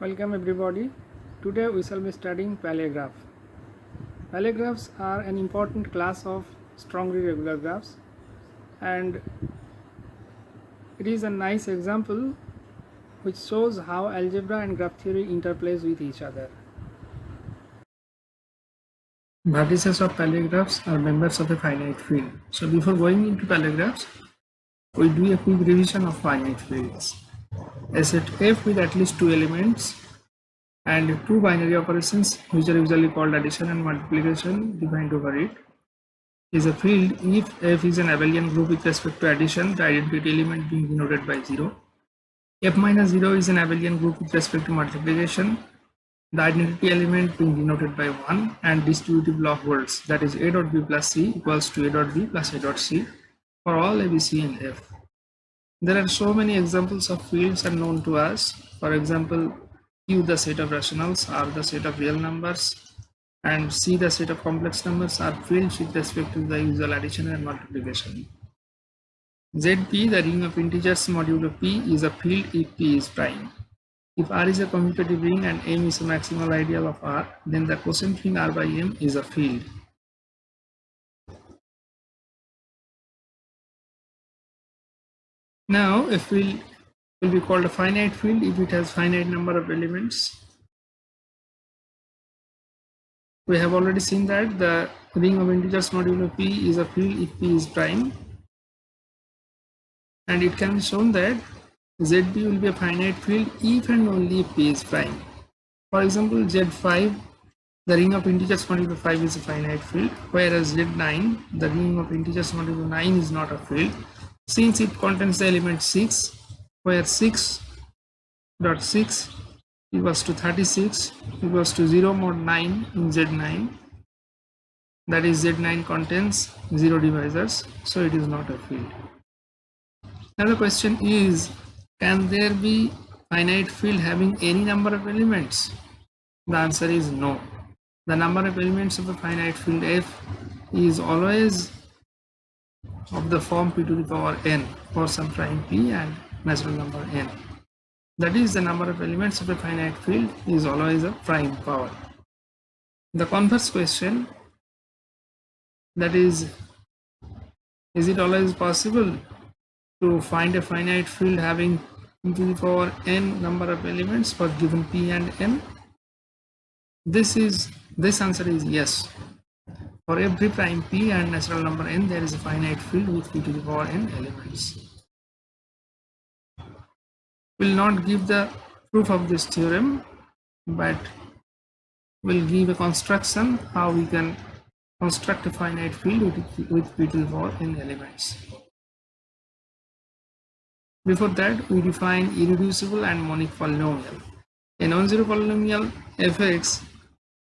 Welcome everybody. Today we shall be studying Paley graph. Paley graphs are an important class of strongly regular graphs, and it is a nice example which shows how algebra and graph theory interplays with each other. Vertices of Paley graphs are members of a finite field. So before going into Paley graphs, we do a quick revision of finite fields. A set F with at least two elements and two binary operations, which are usually called addition and multiplication, defined over it, is a field if F is an abelian group with respect to addition, the identity element being denoted by 0. F minus 0 is an abelian group with respect to multiplication, the identity element being denoted by 1, and distributive law holds, that is A dot B plus C equals to A dot B plus A dot C for all A, B, C and F. There are so many examples of fields are known to us. For example, Q the set of rationals, R the set of real numbers, and C the set of complex numbers are fields with respect to the usual addition and multiplication. ZP, the ring of integers modulo P, is a field if P is prime. If R is a commutative ring and M is a maximal ideal of R, then the quotient ring R by M is a field. Now, a field will be called a finite field if it has finite number of elements. We have already seen that the ring of integers modulo P is a field if P is prime, and it can be shown that ZP will be a finite field if and only if P is prime. For example, Z5, the ring of integers modulo 5 is a finite field, whereas Z9, the ring of integers modulo 9 is not a field, since it contains the element 6, where 6 dot 6 equals to 36 equals to 0 mod 9 in Z9, that is Z9 contains 0 divisors, so it is not a field. Now the question is, can there be finite field having any number of elements? The answer is no. The number of elements of a finite field F is always of the form p to the power n for some prime p and natural number n. That is, the number of elements of a finite field is always a prime power. The converse question, that is it always possible to find a finite field having p to the power n number of elements for given p and n? This answer is yes. For every prime p and natural number n, there is a finite field with p to the power n elements. Will not give the proof of this theorem, but will give a construction how we can construct a finite field with p to the power n elements. Before that, we define irreducible and monic polynomial. A non-zero polynomial fx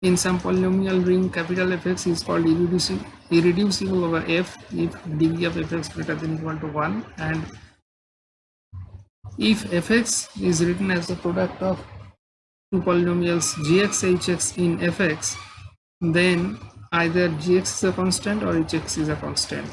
in some polynomial ring capital Fx is called irreducible over f if degree of fx greater than or equal to 1, and if fx is written as the product of two polynomials gx hx in fx, then either gx is a constant or hx is a constant.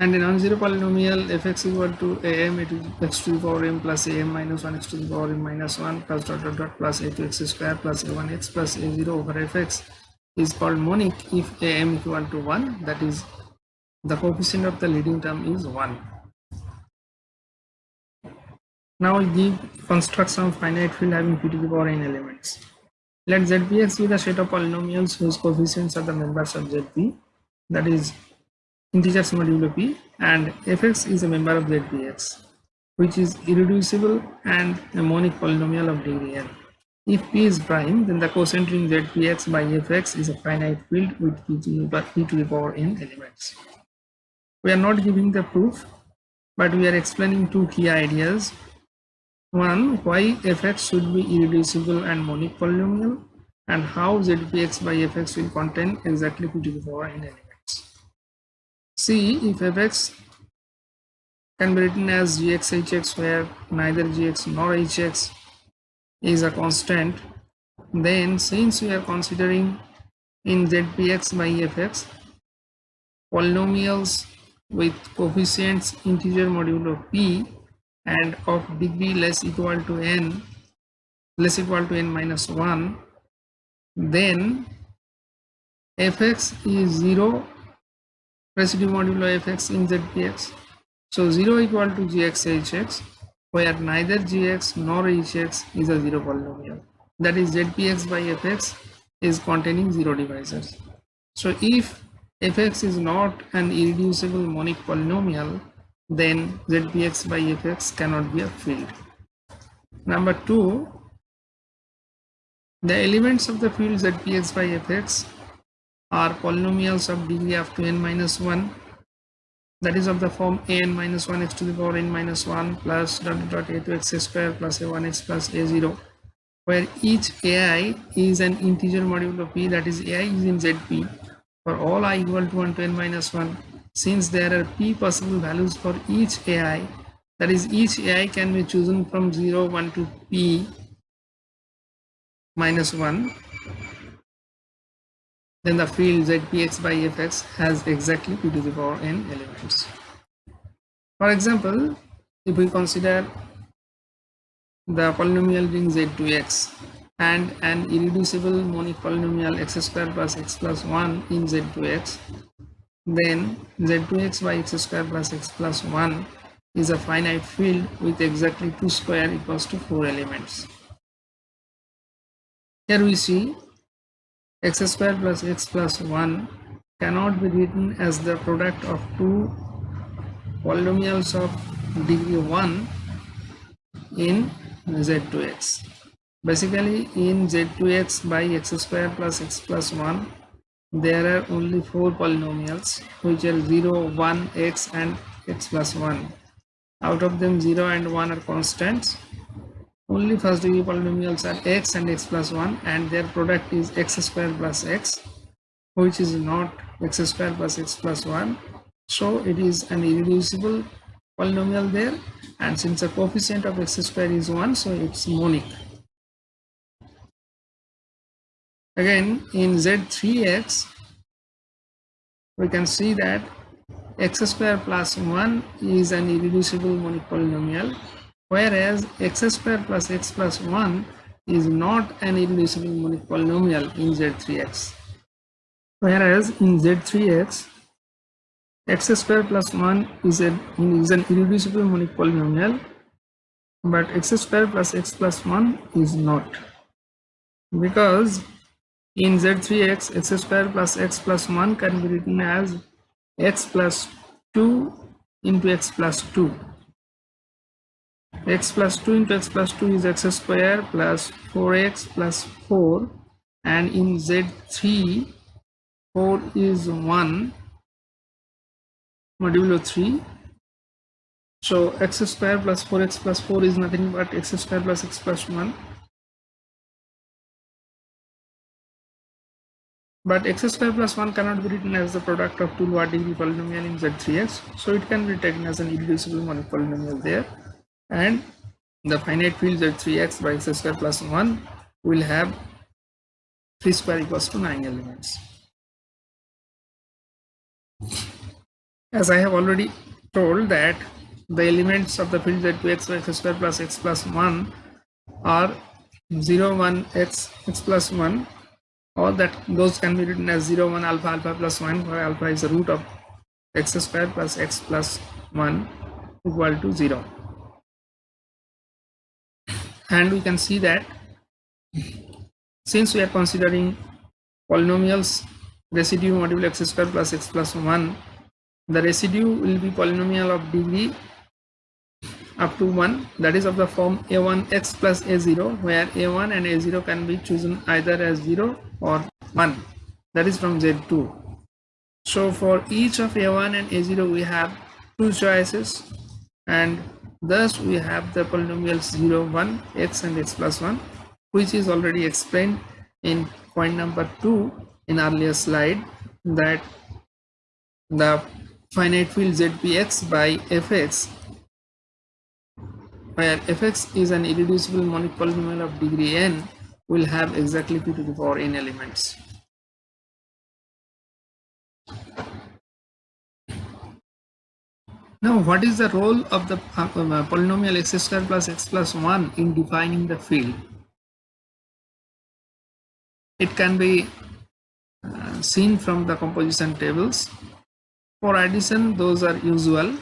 And a non-zero polynomial fx equal to am x to the power m plus am minus 1 x to the power m minus 1 plus dot dot dot plus a2x square plus a1x plus a0 over fx is called monic if am equal to 1, that is, the coefficient of the leading term is 1. Now we give construction of finite field having p to the power n elements. Let ZPX be the set of polynomials whose coefficients are the members of ZP, that is integers modulo p, and fx is a member of ZPX, which is irreducible and a monic polynomial of degree n. If p is prime, then the quotient ring ZPX by fx is a finite field with p to the power n elements. We are not giving the proof, but we are explaining two key ideas. One, why fx should be irreducible and monic polynomial, and how ZPX by fx will contain exactly p to the power n elements. See, if fx can be written as gx hx, where neither gx nor hx is a constant, then since we are considering in ZPX by fx polynomials with coefficients integer modulo p and of degree less equal to n minus 1, then fx is 0 residue modulo fx in zpx. So 0 equal to gx hx, where neither gx nor hx is a 0 polynomial. That is, zpx by fx is containing 0 divisors. So if fx is not an irreducible monic polynomial, then zpx by fx cannot be a field. Number 2, the elements of the field zpx by fx are polynomials of degree up to n minus 1, that is of the form an minus 1 x to the power n minus 1 plus dot a to x square plus a1x plus a0, where each ai is an integer modulo p, that is ai is in zp for all I equal to 1 to n minus 1. Since there are p possible values for each ai, that is each ai can be chosen from 0, 1 to p minus 1, then the field zpx by fx has exactly p to the power n elements. For example, if we consider the polynomial ring z2x and an irreducible monic polynomial x square plus x plus 1 in z2x, then z2x by x square plus x plus 1 is a finite field with exactly 2 square equals to 4 elements. Here we see x square plus x plus 1 cannot be written as the product of two polynomials of degree 1 in z2x. Basically, in z2x by x square plus x plus 1, there are only 4 polynomials, which are 0, 1, x and x plus 1. Out of them, 0 and 1 are constants. Only first degree polynomials are x and x plus 1, and their product is x square plus x, which is not x square plus x plus 1. So it is an irreducible polynomial there, and since the coefficient of x square is 1, so it's monic. Again, in z3x, we can see that x square plus 1 is an irreducible monic polynomial, whereas x square plus x plus 1 is not an irreducible monic polynomial in z3x. Whereas in z3x, x square plus 1 is an irreducible monic polynomial, but x square plus x plus 1 is not, because in z3x, x square plus x plus 1 can be written as x plus 2 into x plus 2. X plus 2 into x plus 2 is x square plus 4x plus 4, and in z3, 4 is 1 modulo 3. So x square plus 4x plus 4 is nothing but x square plus x plus 1. But x square plus 1 cannot be written as the product of two lower degree polynomial in z3x, so it can be taken as an irreducible monic polynomial there, and the finite field z3x by x square plus 1 will have 3 square equals to 9 elements. As I have already told that the elements of the field z2x by x square plus x plus 1 are 0, 1, x, x plus 1, or that those can be written as 0, 1, alpha, alpha plus 1, where alpha is the root of x square plus x plus 1 equal to 0. And we can see that since we are considering polynomials residue modulo x square plus x plus 1, the residue will be polynomial of degree up to 1, that is of the form a1x plus a0, where a1 and a0 can be chosen either as 0 or 1, that is from z2. So for each of a1 and a0 we have two choices, and thus we have the polynomials 0, 1, x and x plus 1, which is already explained in point number 2 in earlier slide, that the finite field zpx by fx, where fx is an irreducible monic polynomial of degree n, will have exactly p to the power n elements. Now, what is the role of the polynomial x square plus x plus 1 in defining the field? It can be seen from the composition tables. For addition, those are usual.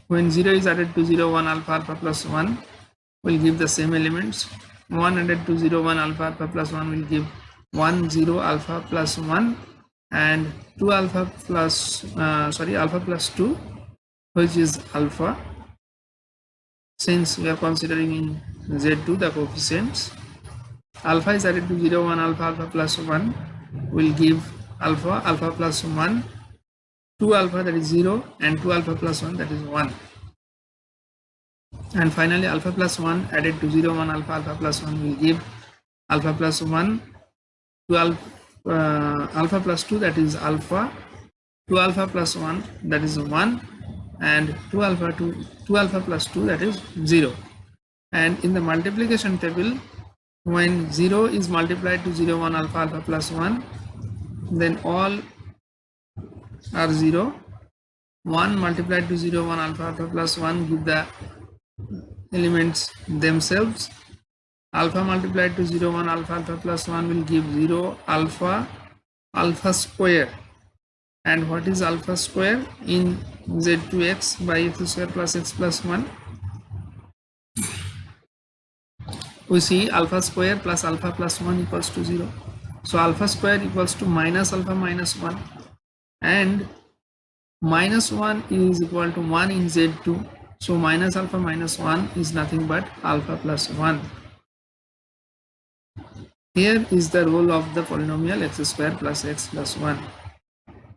When 0 is added to 0, 1 alpha alpha plus 1 will give the same elements. 1 added to 0, 1 alpha alpha plus 1 will give 1 0 alpha plus 1, and 2 alpha plus alpha plus 2, which is alpha, since we are considering in Z2 the coefficients. Alpha is added to 0, 1 alpha alpha plus 1 will give alpha alpha plus 1, 2 alpha, that is 0, and 2 alpha plus 1, that is 1. And finally alpha plus 1 added to 0, 1 alpha alpha plus 1 will give alpha plus 1, 2 alpha plus 2, that is alpha, 2 alpha plus 1, that is 1, and 2 alpha plus 2, that is 0. And in the multiplication table, when 0 is multiplied to 0, 1 alpha alpha plus 1, then all are 0. 1 multiplied to 0, 1 alpha alpha plus 1 give the elements themselves. Alpha multiplied to 0, 1 alpha alpha plus 1 will give 0 alpha alpha square. And what is alpha square in Z2x by x square plus x plus 1? We see alpha square plus alpha plus 1 equals to 0. So alpha square equals to minus alpha minus 1, and minus 1 is equal to 1 in Z2. So minus alpha minus 1 is nothing but alpha plus 1. Here is the role of the polynomial x square plus x plus 1.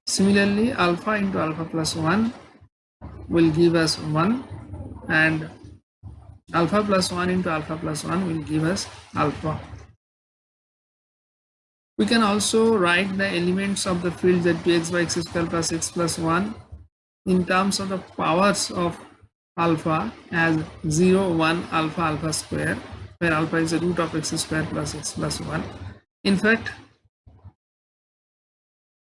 Similarly, alpha into alpha plus 1 will give us 1, and alpha plus 1 into alpha plus 1 will give us alpha. We can also write the elements of the field Z2x by x square plus x plus 1 in terms of the powers of alpha as 0, 1 alpha alpha square, where alpha is the root of x square plus x plus 1. In fact,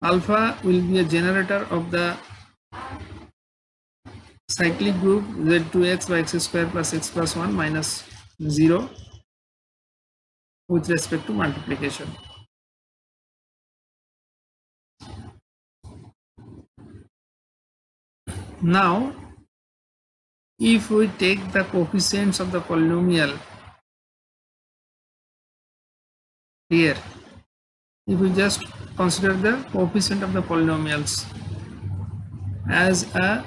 alpha will be a generator of the cyclic group Z2x by x square plus x plus 1 minus 0 with respect to multiplication. Now, if we take the coefficients of the polynomial here, if we just consider the coefficient of the polynomials as a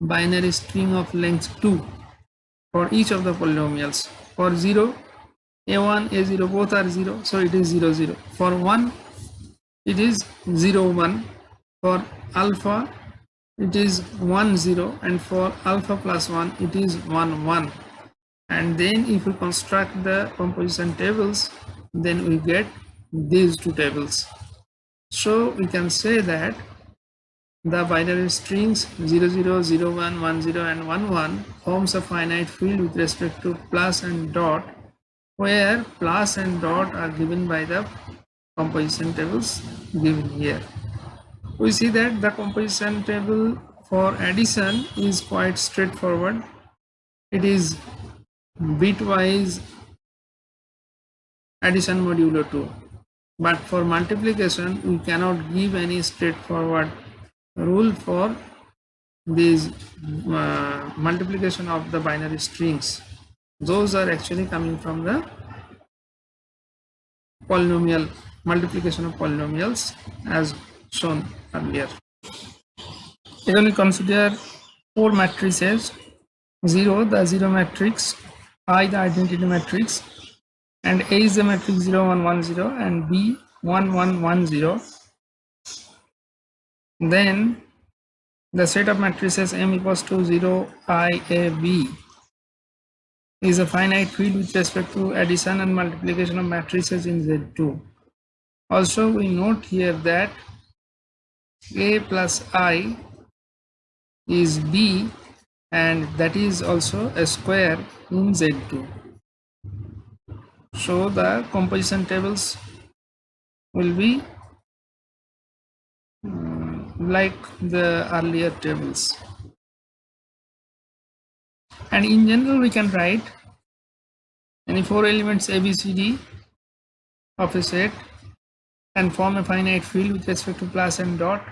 binary string of length 2 for each of the polynomials. For 0, a1, a0 both are 0, so it is 0 0. For 1, it is 0 1. For alpha, it is 1 0, and for alpha plus 1 it is 1 1. And then if we construct the composition tables, then we get these two tables. So we can say that the binary strings 0 0 0 1 1 0 and 1 1 forms a finite field with respect to plus and dot, where plus and dot are given by the composition tables given here. We see that the composition table for addition is quite straightforward. It is bitwise addition modulo 2. But for multiplication, we cannot give any straightforward rule for this multiplication of the binary strings. Those are actually coming from the polynomial multiplication of polynomials as shown earlier. Here we consider 4 matrices: 0 the 0 matrix, I the identity matrix, and A is the matrix 0 1 1 0 and B 1 1 1 0. Then the set of matrices M equals to 0 I A B is a finite field with respect to addition and multiplication of matrices in Z2. Also, we note here that A plus I is B, and that is also a square in Z2. So the composition tables will be like the earlier tables. And in general, we can write any 4 elements ABCD of a set and form a finite field with respect to plus and dot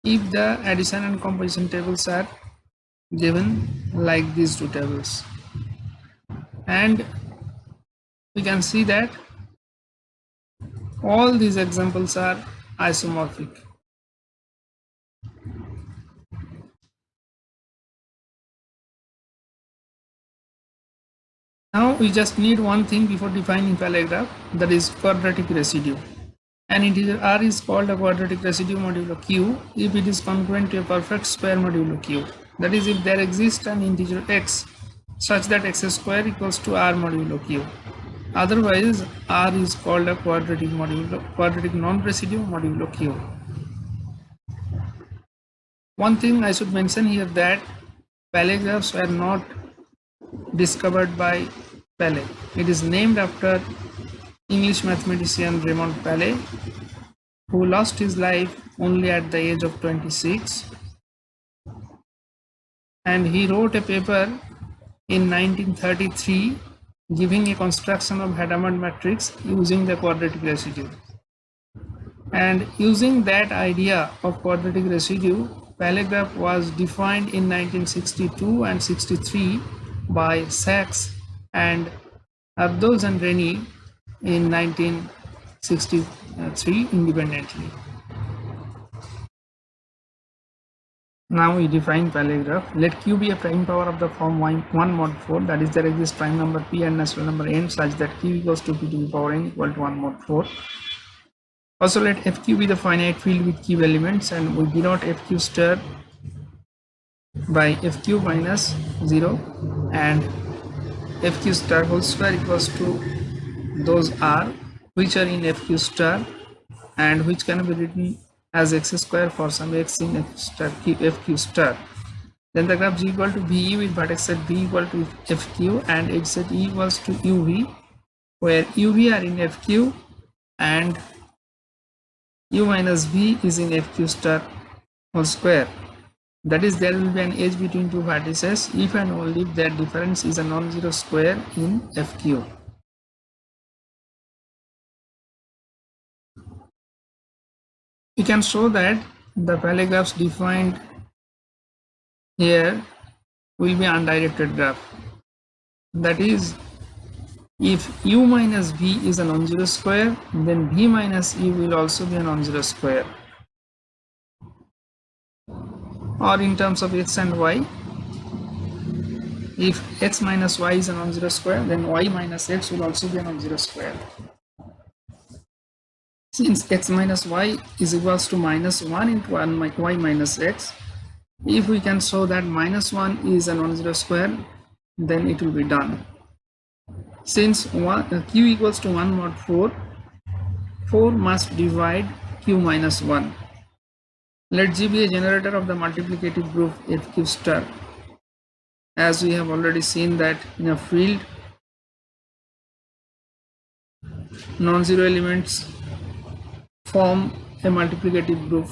if the addition and composition tables are given like these two tables. And we can see that all these examples are isomorphic. Now we just need one thing before defining Paley graph, that is quadratic residue. An integer r is called a quadratic residue modulo q if it is congruent to a perfect square modulo q. That is, if there exists an integer x such that x square equals to r modulo q. Otherwise, r is called a quadratic non-residue modulo q. One thing I should mention here that Paley graphs were not discovered by Paley. It is named after English mathematician Raymond Paley, who lost his life only at the age of 26, and he wrote a paper in 1933 giving a construction of Hadamard matrix using the quadratic residue. And using that idea of quadratic residue, Paley graph was defined in 1962 and 63 by Sachs and Abdos and Rennie in 1963 independently. Now we define Paley graph. Let Q be a prime power of the form 1 mod 4, that is, there exists prime number P and natural number n such that Q equals to P to the power n equal to 1 mod 4. Also let FQ be the finite field with Q elements, and we denote FQ star by FQ minus 0 and FQ star whole square equals to those R which are in FQ star and which can be written as x square for some x in FQ star. Then the graph G equal to VE with vertex set V equal to FQ and edge set E equals to UV, where UV are in FQ and U minus V is in FQ star whole square. That is, there will be an edge between two vertices if and only if their difference is a non-zero square in FQ. We can show that the Paley graphs defined here will be undirected graph. That is, if U minus V is a non-zero square, then V minus E will also be a non-zero square. Or in terms of x and y, if x minus y is a non-zero square, then y minus x will also be a non-zero square. Since x minus y is equals to minus 1 into y minus x, if we can show that minus 1 is a non-zero square, then it will be done. Since q equals to 1 mod 4, 4 must divide q minus 1. Let G be a generator of the multiplicative group FQ star. As we have already seen that in a field, non-zero elements form a multiplicative group,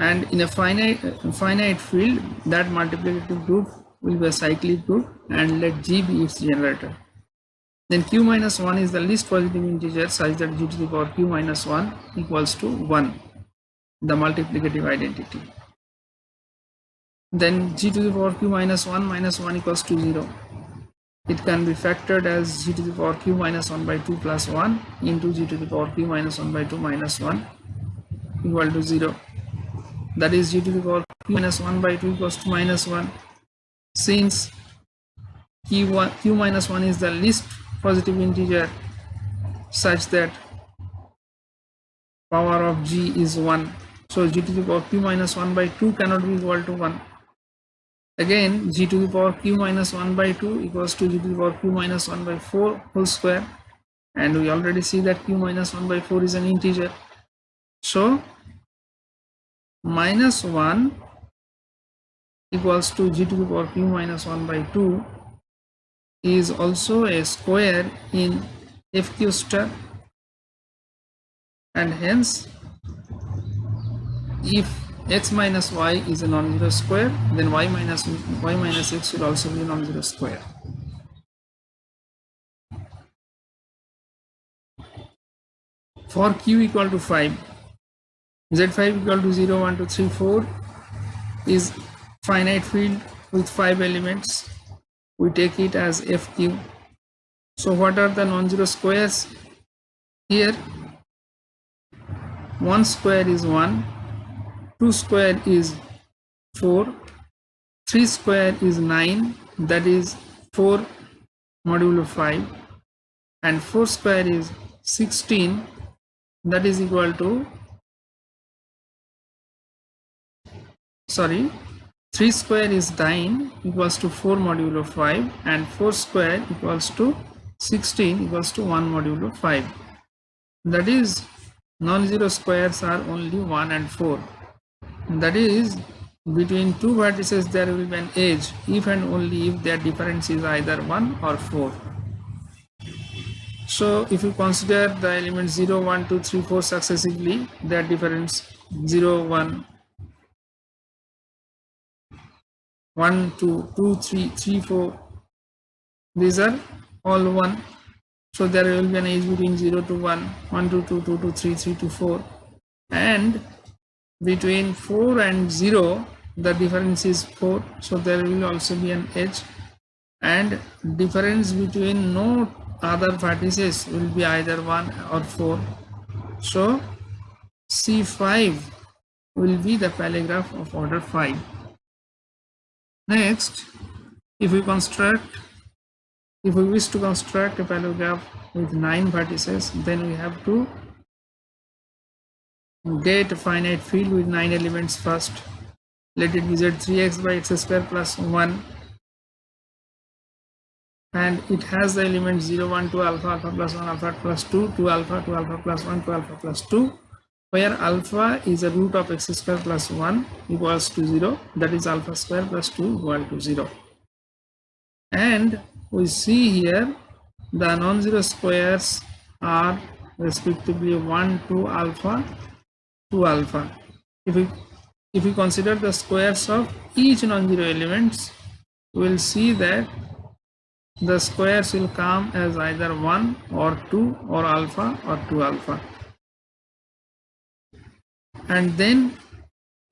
and in a finite field, that multiplicative group will be a cyclic group, and let G be its generator. Then q minus 1 is the least positive integer such that G to the power q minus 1 equals to 1, the multiplicative identity. Then G to the power q minus 1 equals to 0. It can be factored as G to the power q minus 1 by 2 plus 1 into G to the power q minus 1 by 2 minus 1 equal to 0. That is, G to the power q minus 1 by 2 equals to minus 1. Since q minus 1 is the least positive integer such that power of G is 1, so G to the power q minus 1 by 2 cannot be equal to 1. Again, G to the power q minus 1 by 2 equals to G to the power q minus 1 by 4 whole square, and we already see that q minus 1 by 4 is an integer. So minus 1 equals to G to the power q minus 1 by 2 is also a square in FQ star, and hence if x minus y is a non-zero square, then y minus x should also be a non-zero square. For q equal to 5, z5 equal to 0, 1, 2, 3, 4 is finite field with 5 elements. We take it as fq. So what are the non-zero squares? Here 1 square is 1, 2 square is 4, 3 square is 9, that is 4 modulo 5, and 4 square is 16, that is equal to 3 square is 9 equals to 4 modulo 5, and 4 square equals to 16 equals to 1 modulo 5. That is, non-zero squares are only 1 and 4. That is, between two vertices there will be an edge if and only if their difference is either 1 or 4. So if you consider the elements 0, 1, 2, 3, 4 successively, their difference 0, 1, 1, 2, 2, 3, 3, 4, these are all 1. So there will be an edge between 0 to 1, 1 to 2, 2 to 3, 3 to 4, and between 4 and 0 the difference is 4, so there will also be an edge, and difference between no other vertices will be either 1 or 4. So C5 will be the Paley graph of order 5. Next, if we wish to construct a Paley graph with 9 vertices, then we have to get a finite field with 9 elements first. Let it be z3x by x square plus 1, and it has the elements 0, 1, 2, alpha, alpha plus 1, alpha plus 2, 2 alpha, 2 alpha plus 1, 2 alpha plus 2, where alpha is a root of x square plus 1 equals to 0, that is alpha square plus 2 equal to 0. And we see here the non-zero squares are respectively 1, 2 alpha, 2 alpha. If we consider the squares of each non-zero elements, we will see that the squares will come as either 1 or 2 or alpha or 2 alpha. And then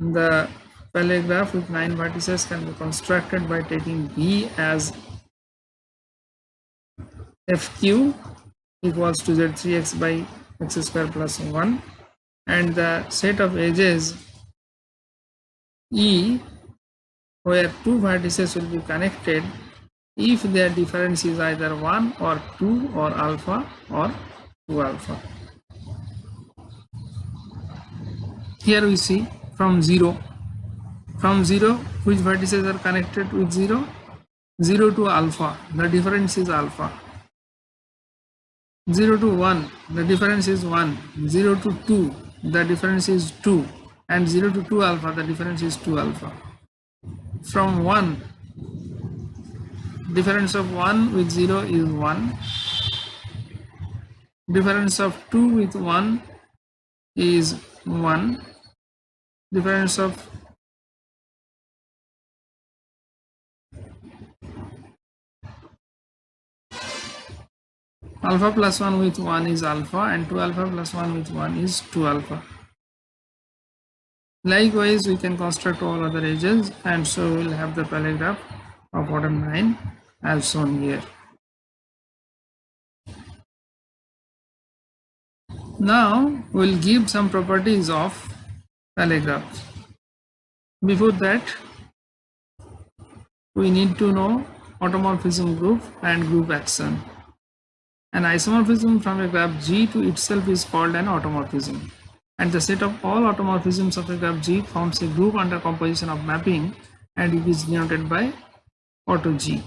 the Paley graph with 9 vertices can be constructed by taking B as fq equals to z3x by x square plus 1, and the set of edges E where two vertices will be connected if their difference is either 1 or 2 or alpha or 2 alpha. Here we see from 0, which vertices are connected with 0? 0 to alpha, the difference is alpha. 0 to 1, the difference is 1. 0 to 2, the difference is 2. And 0 to 2 alpha, the difference is 2 alpha. From 1, difference of 1 with 0 is 1. Difference of 2 with 1 is 1. Difference of alpha plus 1 with 1 is alpha, and 2 alpha plus 1 with 1 is 2 alpha. Likewise, we can construct all other edges, and so we will have the Paley graph of order 9 as shown here. Now we will give some properties of Paley graphs. Before that, we need to know automorphism group and group action. An isomorphism from a graph G to itself is called an automorphism, and the set of all automorphisms of a graph G forms a group under composition of mapping, and it is denoted by auto G.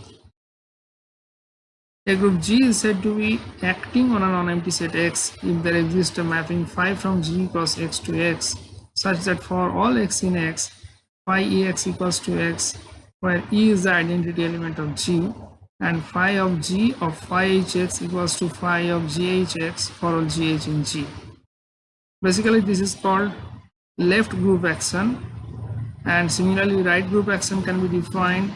A group G is said to be acting on a non-empty set X if there exists a mapping phi from G cross X to X such that for all X in X, phi EX equals to X, where E is the identity element of G, and phi of G of phi HX equals to phi of GHX for all GH in G. Basically, this is called left group action, And similarly, right group action can be defined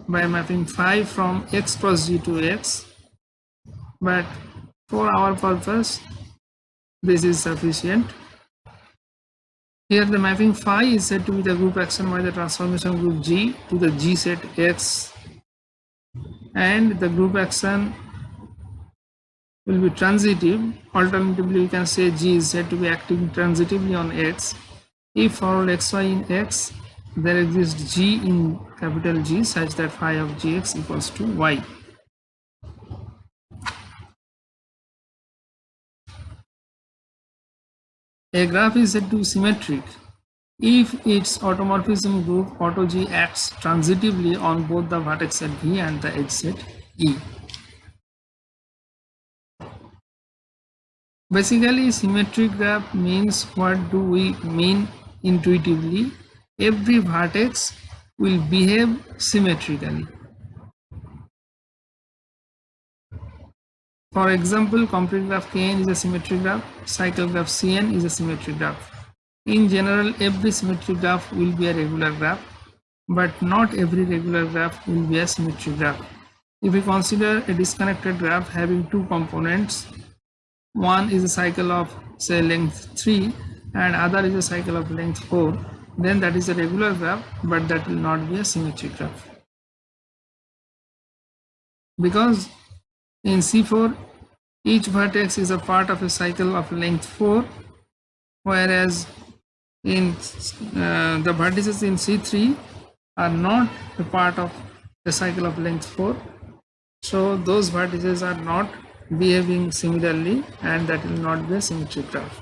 by mapping phi from x cross g to x, but for our purpose this is sufficient. Here the mapping phi is said to be the group action by the transformation group G to the G set X, and the group action will be transitive. Alternatively, we can say G is said to be acting transitively on X. If for all xy in X, there exists G in capital G such that phi of Gx equals to Y. A graph is said to be symmetric if its automorphism group auto G acts transitively on both the vertex set V and the edge set E. Basically, symmetric graph means, what do we mean intuitively? Every vertex will behave symmetrically. For example, complete graph Kn is a symmetric graph, cycle graph Cn is a symmetric graph. In general, every symmetric graph will be a regular graph, but not every regular graph will be a symmetric graph. If we consider a disconnected graph having two components, one is a cycle of say length 3 and other is a cycle of length 4, then that is a regular graph, but that will not be a symmetric graph. Because in C4, each vertex is a part of a cycle of length 4, whereas in the vertices in C3 are not a part of the cycle of length 4. So those vertices are not behaving similarly, and that will not be a symmetric graph.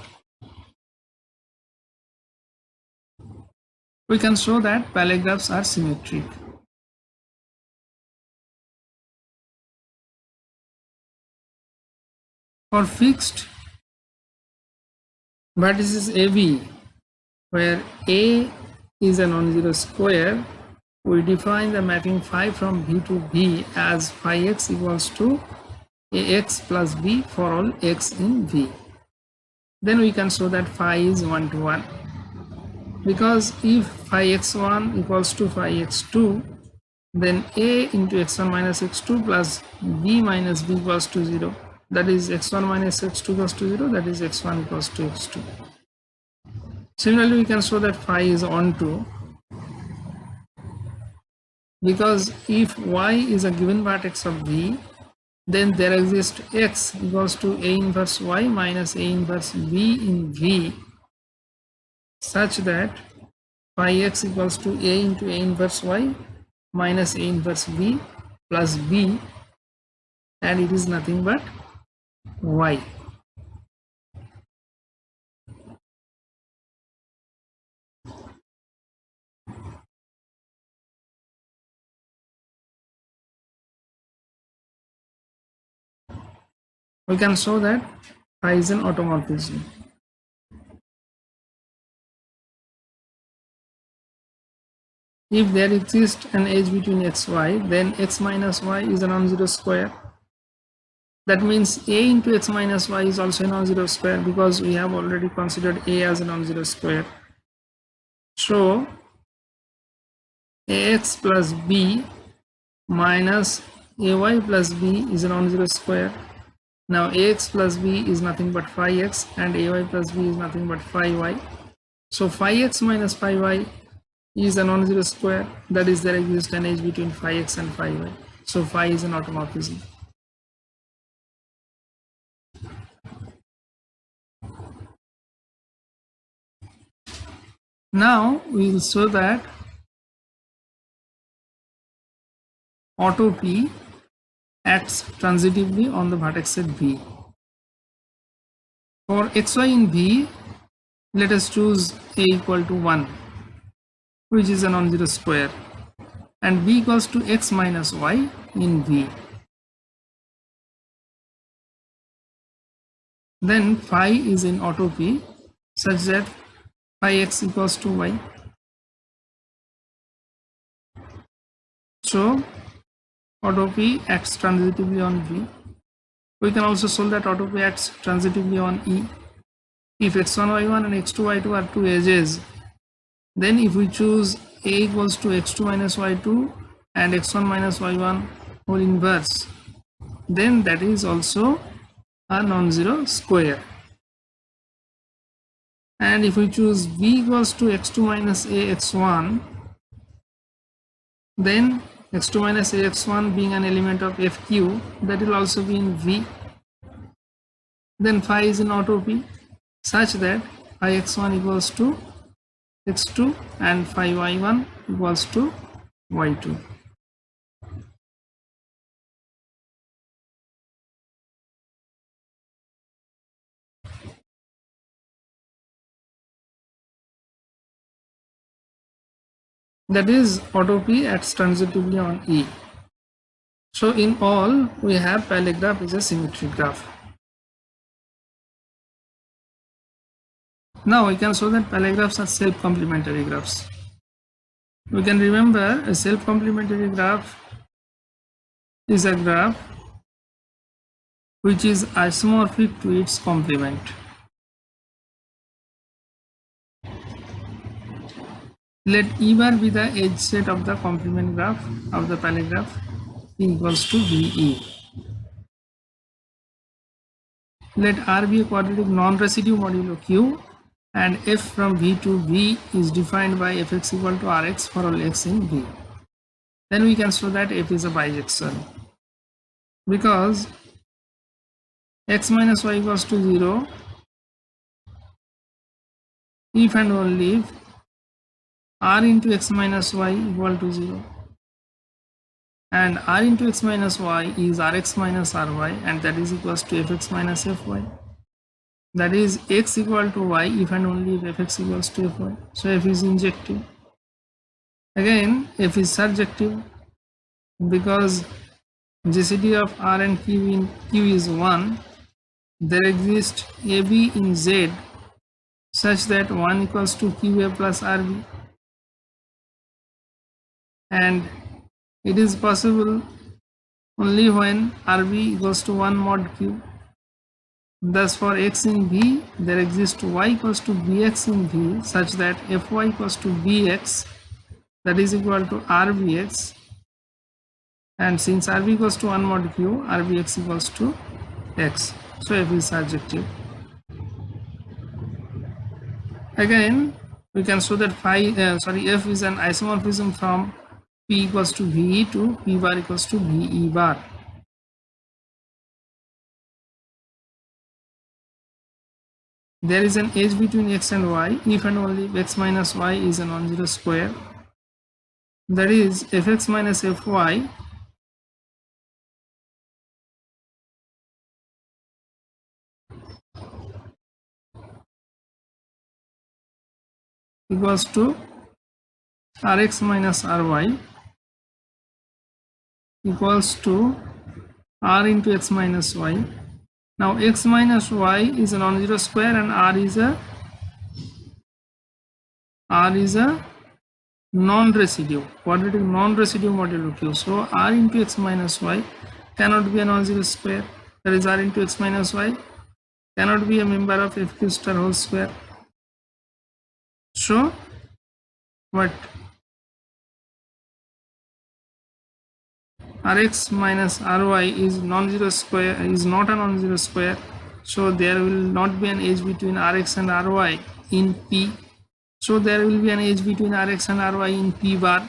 We can show that Paley graphs are symmetric. For fixed vertices AB, where A is a non-zero square, we define the mapping phi from V to V as phi x equals to ax plus b for all x in V. Then we can show that phi is 1 to 1. Because if phi x1 equals to phi x2, then a into x1 minus x2 plus b minus b equals to 0. That is x1 minus x2 equals to 0, that is x1 equals to x2. Similarly, we can show that phi is onto, because if y is a given vertex of V, then there exists x equals to a inverse y minus a inverse b in V, such that phi x equals to a into a inverse y minus a inverse b plus b, and it is nothing but y. We can show that phi is an automorphism. If there exists an edge between xy, then x minus y is a non-zero square. That means a into x minus y is also a non-zero square, because we have already considered a as a non-zero square. So ax plus b minus ay plus b is a non-zero square. Now ax plus b is nothing but phi x, and ay plus b is nothing but phi y. So phi x minus phi y is a non-zero square, that is, there exists an edge between phi x and phi y. So phi is an automorphism. Now we will show that auto P acts transitively on the vertex set V. For xy in V, let us choose a equal to 1, which is a non-zero square, and b equals to x minus y in V. Then phi is in auto P such that phi x equals to y. So auto P acts transitively on V. We can also show that auto P acts transitively on E. If x1 y1 and x2 y2 are two edges Then if we choose a equals to x2 minus y2 and x1 minus y1 whole inverse, then that is also a non-zero square. And if we choose v equals to x2 minus a x1, then x2 minus a x1 being an element of fq, that will also be in v. Then phi is in autopy such that phi x1 equals to x2 and phi y1 equals to y2. That is autopy acts transitively on E. So in all, we have Paley graph is a symmetric graph. Now we can show that Paley graphs are self-complementary graphs. We can remember a self-complementary graph is a graph which is isomorphic to its complement. Let E bar be the edge set of the complement graph of the Paley graph equals to VE. Let R be a quadratic non-residue modulo Q, and f from V to V is defined by fx equal to Rx for all x in V. Then we can show that f is a bijection, because x minus y equals to 0 if and only if r into x minus y equal to 0, and r into x minus y is rx minus ry, and that is equals to fx minus fy. That is x equal to y if and only if fx equals to fy. So f is injective. Again, f is surjective because GCD of r and q in q is 1. There exists AB in Z such that 1 equals to QA plus RB, and it is possible only when RB equals to 1 mod Q. Thus for x in V, there exists y equals to bx in V such that fy equals to bx, that is equal to rbx, and since rb equals to 1 mod Q, rbx equals to x. So f is surjective. Again, we can show that f is an isomorphism from p equals to ve to p bar equals to ve bar. There is an edge between x and y if and only if x minus y is a non-zero square. That is fx minus fy equals to rx minus ry equals to r into x minus y. Now x minus y is a non-zero square and r is a non-residue, quadratic non-residue modulo Q. So r into x minus y cannot be a non-zero square. That is r into x minus y cannot be a member of fq star whole square. So what? Rx minus ry is non-zero square, is not a non-zero square, so there will not be an edge between rx and ry in P. So there will be an edge between rx and ry in P bar.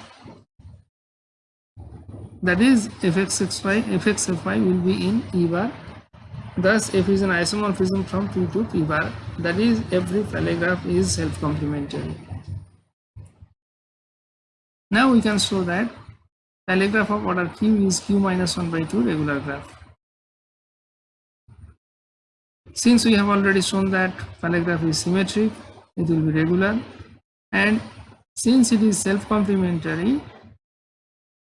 That is fx fy will be in E bar. Thus f is an isomorphism from P to P bar. That is, every Paley graph is self-complementary. Now we can show that Paley graph of order q is q minus 1 by 2 regular graph. Since we have already shown that Paley graph is symmetric, it will be regular, and since it is self-complementary,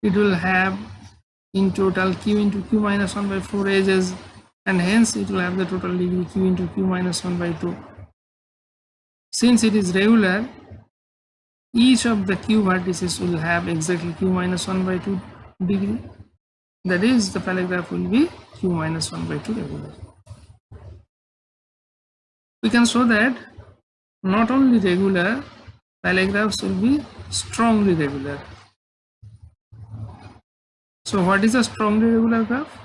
it will have in total q into q minus 1 by 4 edges, and hence it will have the total degree q into q minus 1 by 2. Since it is regular, each of the q vertices will have exactly q minus 1 by 2 degree. That is, the Paley graph will be q minus 1 by 2 regular. We can show that not only regular, Paley graphs will be strongly regular. So what is a strongly regular graph?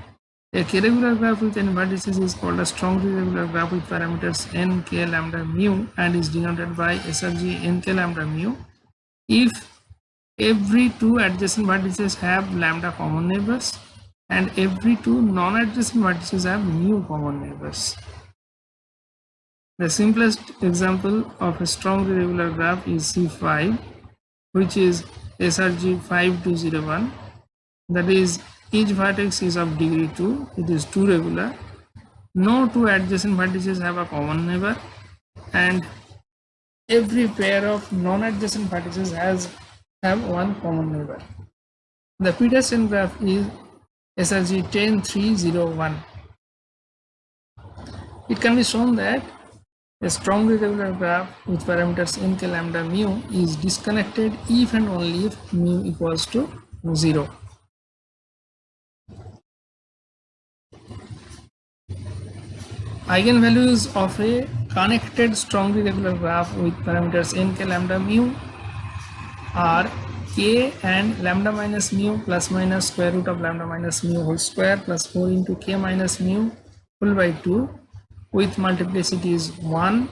A k-regular graph with n vertices is called a strongly regular graph with parameters n, k, lambda, mu and is denoted by SRG n, k, lambda, mu if every two adjacent vertices have lambda common neighbors and every two non-adjacent vertices have mu common neighbors. The simplest example of a strongly regular graph is C5, which is SRG 5201. That is, each vertex is of degree 2, it is 2 regular. No two adjacent vertices have a common neighbor and every pair of non-adjacent vertices have one common neighbor. The Petersen graph is SRG 10301. It can be shown that a strongly regular graph with parameters n, k, lambda, mu is disconnected if and only if mu equals to 0. Eigenvalues of a connected strongly regular graph with parameters n, k, lambda, mu are k and lambda minus mu plus minus square root of lambda minus mu whole square plus 4 into k minus mu whole by 2 with multiplicities 1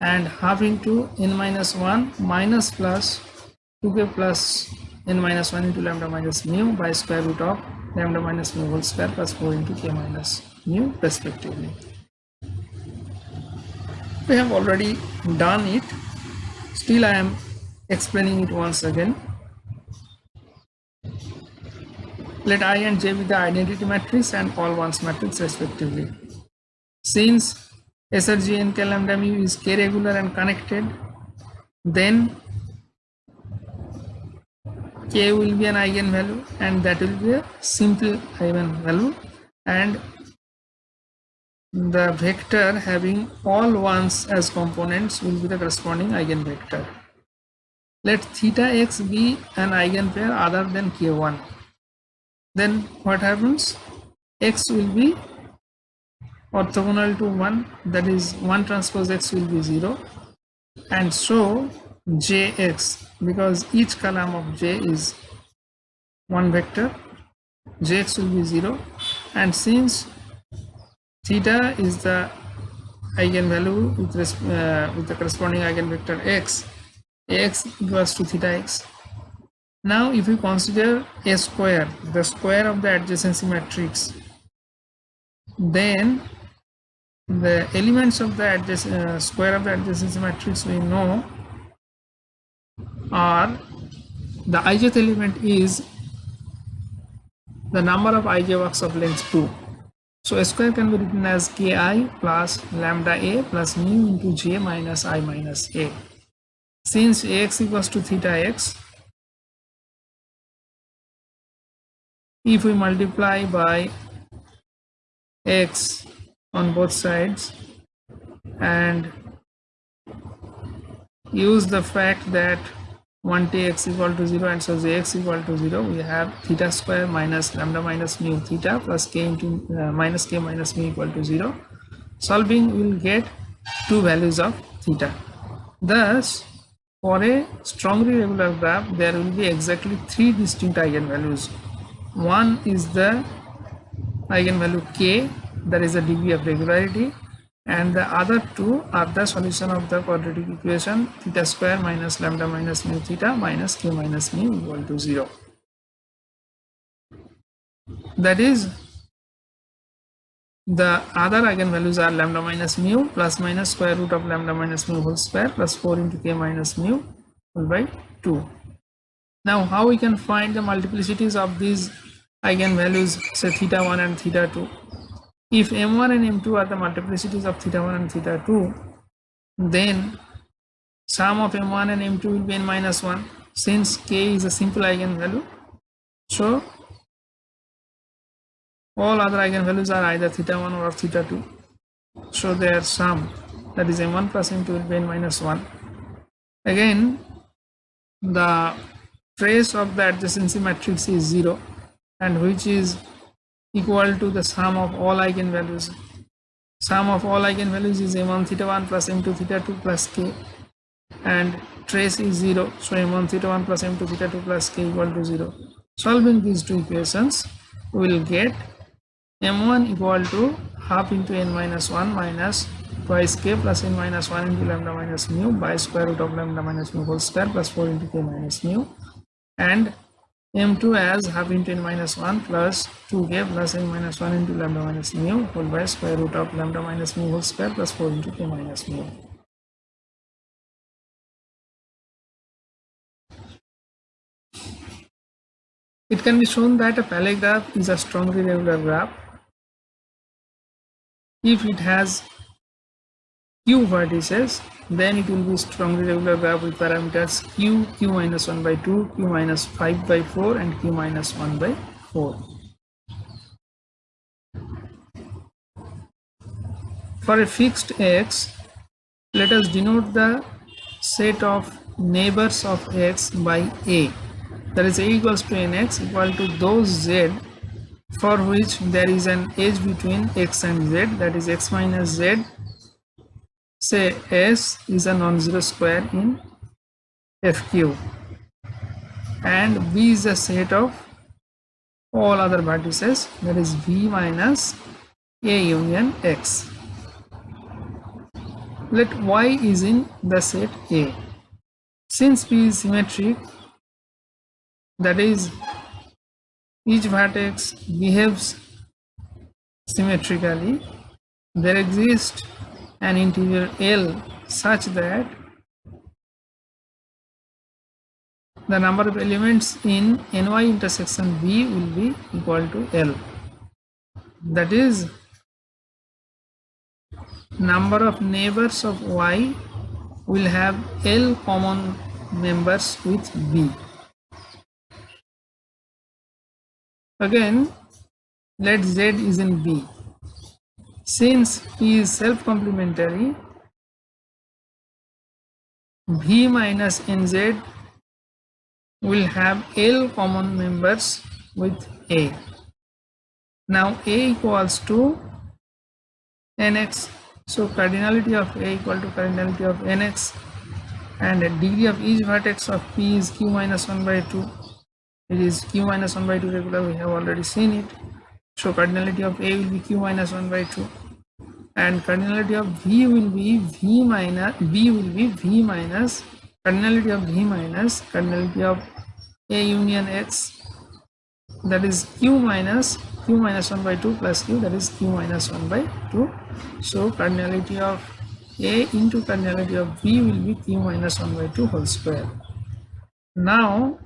and half into n minus 1 minus plus 2k plus n minus 1 into lambda minus mu by square root of lambda minus mu whole square plus 4 into k minus mu respectively. We have already done it, still I am explaining it once again. Let I and j be the identity matrix and all ones matrix respectively. Since SRG n, k, lambda, mu is k regular and connected, then k will be an eigenvalue and that will be a simple eigenvalue, and the vector having all ones as components will be the corresponding eigenvector. Let theta x be an eigenpair other than k1. Then what happens? X will be orthogonal to 1, that is 1 transpose x will be 0, and so jx, because each column of j is one vector, jx will be 0, and since theta is the eigenvalue with the corresponding eigenvector x, ax equals to theta x. Now if we consider a square, the square of the adjacency matrix, then the elements of the square of the adjacency matrix we know are, the ijth element is the number of ij arcs of length 2. So a square can be written as ki plus lambda a plus mu into j minus I minus a. Since ax equals to theta x, if we multiply by x on both sides and use the fact that 1t x equal to 0 and so jx equal to 0, we have theta square minus lambda minus mu theta plus k into minus k minus mu equal to 0. Solving, we will get two values of theta. Thus, for a strongly regular graph, there will be exactly three distinct eigenvalues. One is the eigenvalue k, that is the degree of regularity, and the other two are the solution of the quadratic equation theta square minus lambda minus mu theta minus k minus mu equal to 0. That is, the other eigenvalues are lambda minus mu plus minus square root of lambda minus mu whole square plus 4 into k minus mu whole by 2. Now how we can find the multiplicities of these eigenvalues, say theta 1 and theta 2? If m1 and m2 are the multiplicities of theta 1 and theta 2, then sum of m1 and m2 will be n minus 1, since k is a simple eigenvalue. So all other eigenvalues are either theta 1 or theta 2. So their sum, that is m1 plus m2, will be n minus 1. Again, the trace of the adjacency matrix is 0, and which is equal to the sum of all eigenvalues. Sum of all eigenvalues is m1 theta 1 plus m2 theta 2 plus k, and trace is 0, so m1 theta 1 plus m2 theta 2 plus k equal to 0. Solving these two equations, we will get m1 equal to half into n minus 1 minus twice k plus n minus 1 into lambda minus mu by square root of lambda minus mu whole square plus 4 into k minus mu, and m2 as half into n minus 1 plus 2k plus n minus 1 into lambda minus mu whole by square root of lambda minus mu whole square plus 4 into k minus mu. It can be shown that a Paley graph is a strongly regular graph if it has q vertices. Then it will be strongly regular graph with parameters q, q minus 1 by 2, q minus 5 by 4 and q minus 1 by 4. For a fixed x, let us denote the set of neighbors of x by a. That is, a equals to nx equal to those z for which there is an edge between x and z, that is x minus z. Say S is a non-zero square in FQ, and B is a set of all other vertices, that is V minus A union X. Let Y is in the set A. Since P is symmetric, that is each vertex behaves symmetrically, there exists an interior L such that the number of elements in ny intersection B will be equal to L. That is, number of neighbors of Y will have L common members with B. Again, let Z is in B. Since P is self-complementary, V minus Nz will have L common members with A. Now A equals to Nx, so cardinality of A equal to cardinality of Nx, and the degree of each vertex of P is q minus 1 by 2. It is q minus 1 by 2 regular, we have already seen it. So cardinality of A will be q minus 1 by 2, and cardinality of V will be V minus B will be V minus cardinality of V minus cardinality of A union X, that is q minus 1 by 2 plus q, that is q minus 1 by 2. So cardinality of A into cardinality of V will be q minus 1 by 2 whole square. Now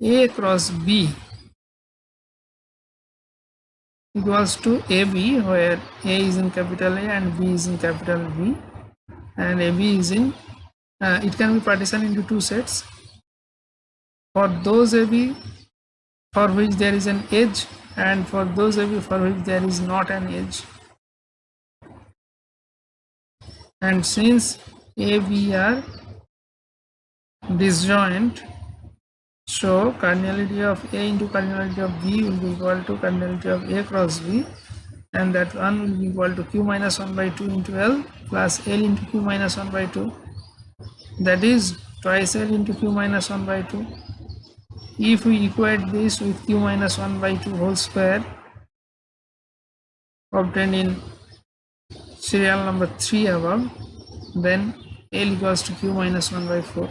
A cross B equals to AB, where A is in capital A and B is in capital B, and AB is in, it can be partitioned into two sets. For those AB for which there is an edge, and for those AB for which there is not an edge. And since AB are disjoint, so cardinality of A into cardinality of B will be equal to cardinality of A cross B, and that one will be equal to q minus 1 by 2 into L plus L into q minus 1 by 2, that is twice L into q minus 1 by 2. If we equate this with q minus 1 by 2 whole square obtained in serial number 3 above, then L equals to q minus 1 by 4.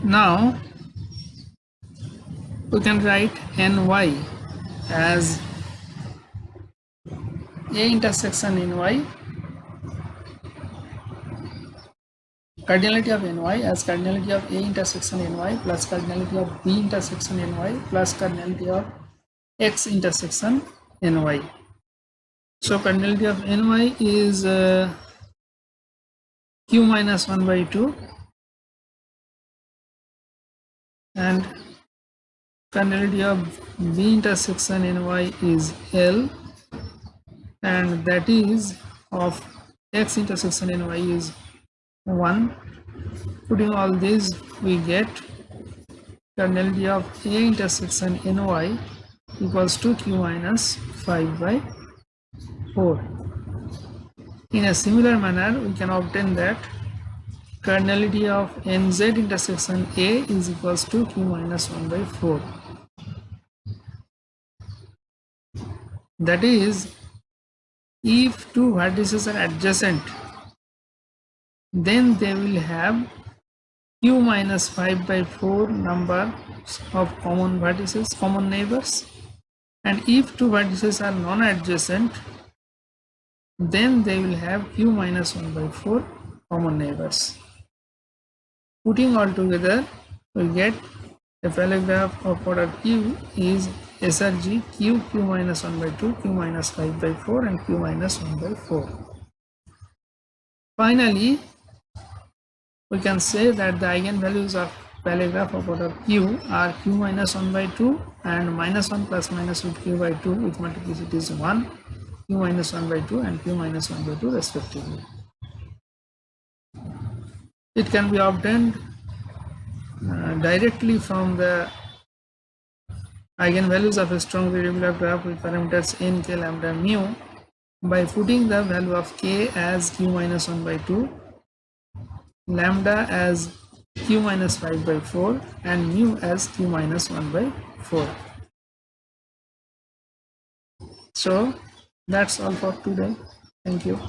Now we can write ny as A intersection ny, cardinality of ny as cardinality of A intersection ny plus cardinality of B intersection ny plus cardinality of X intersection ny. So cardinality of ny is q minus 1 by 2, and cardinality of B intersection ny is L, and that is of X intersection ny is 1. Putting all these, we get cardinality of A intersection ny equals to q minus 5 by 4. In a similar manner, we can obtain that kernelity of nz intersection A is equals to q minus 1 by 4. That is, if two vertices are adjacent, then they will have q minus 5 by 4 number of common vertices, common neighbors, and if two vertices are non-adjacent, then they will have q minus 1 by 4 common neighbors. Putting all together, we get a Paley graph of order q is SRG q minus 1 by 2, q minus 5 by 4, and q minus 1 by 4. Finally, we can say that the eigenvalues of Paley graph of order q are q minus 1 by 2 and minus 1 plus minus with q by 2 with multiplicity is 1, q minus 1 by 2 and q minus 1 by 2 respectively. It can be obtained directly from the eigenvalues of a strong regular graph with parameters n, k, lambda, mu by putting the value of k as q minus 1 by 2, lambda as q minus 5 by 4, and mu as q minus 1 by 4. So that's all for today. Thank you.